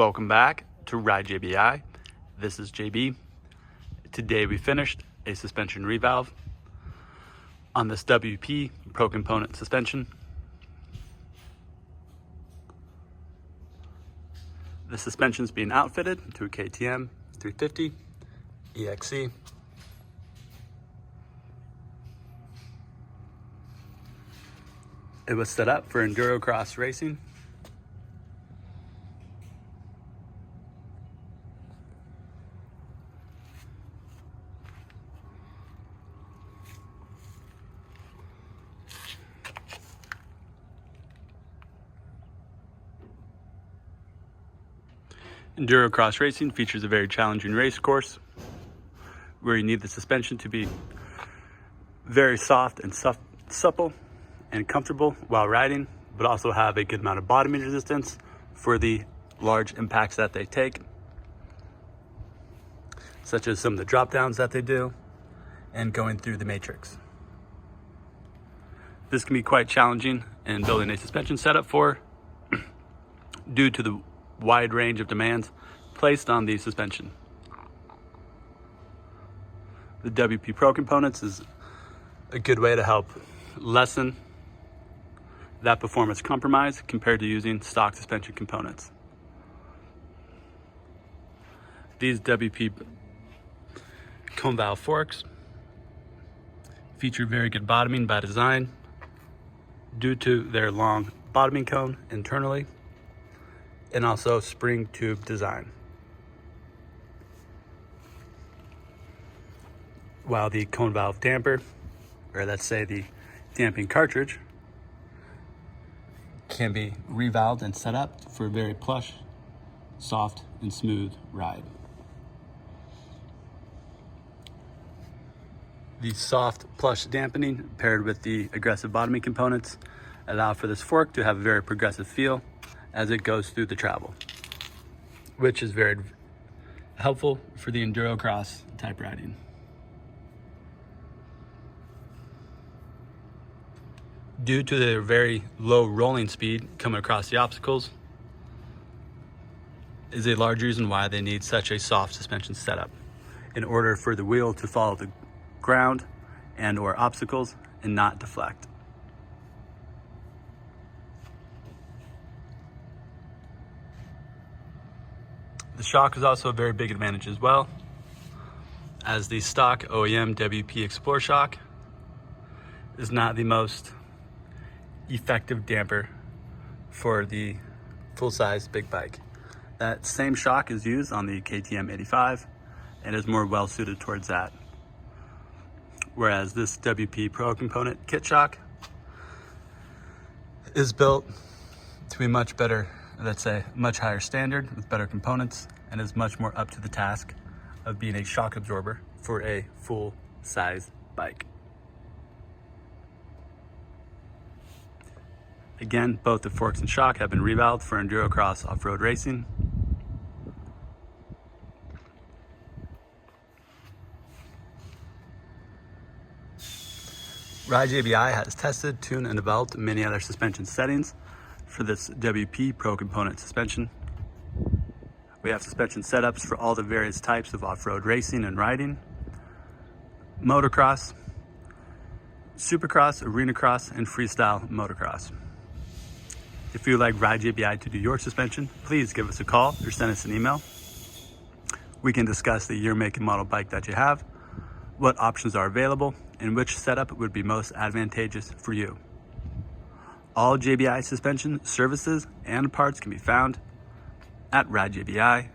Welcome back to Ride JBI. This is JB. Today we finished a suspension revalve on this WP Pro Component suspension. The suspension is being outfitted to a KTM 350 EXC. It was set up for Endurocross racing. Endurocross racing features a very challenging race course where you need the suspension to be very soft and supple and comfortable while riding, but also have a good amount of bottoming resistance for the large impacts that they take, such as some of the drop downs that they do and going through the matrix. This can be quite challenging in building a suspension setup for due to the wide range of demands placed on the suspension. The WP Pro Components is a good way to help lessen that performance compromise compared to using stock suspension components. These WP Conevalve Forks feature very good bottoming by design due to their long bottoming cone internally and also spring tube design. While the Conevalve damper, or let's say the damping cartridge, can be revalved and set up for a very plush, soft, and smooth ride. The soft, plush dampening paired with the aggressive bottoming components allow for this fork to have a very progressive feel as it goes through the travel, which is very helpful for the Endurocross type riding. Due to their very low rolling speed coming across the obstacles is a large reason why they need such a soft suspension setup in order for the wheel to follow the ground and or obstacles and not deflect. The shock is also a very big advantage as well, as the stock OEM WP Xplor shock is not the most effective damper for the full-size big bike. That same shock is used on the KTM 85 and is more well suited towards that. Whereas this WP Pro Component kit shock is built to be much better, let's say much higher standard with better components, and is much more up to the task of being a shock absorber for a full-size bike. Again, both the forks and shock have been revalved for Endurocross off-road racing. Ride JBI has tested, tuned, and developed many other suspension settings for this WP Pro Component suspension. We have suspension setups for all the various types of off-road racing and riding, motocross, supercross, arena cross, and freestyle motocross. If you would like Ride JBI to do your suspension, please give us a call or send us an email. We can discuss the year, make, and model bike that you have, what options are available, and which setup would be most advantageous for you. All JBI suspension services and parts can be found at ridejbi.com.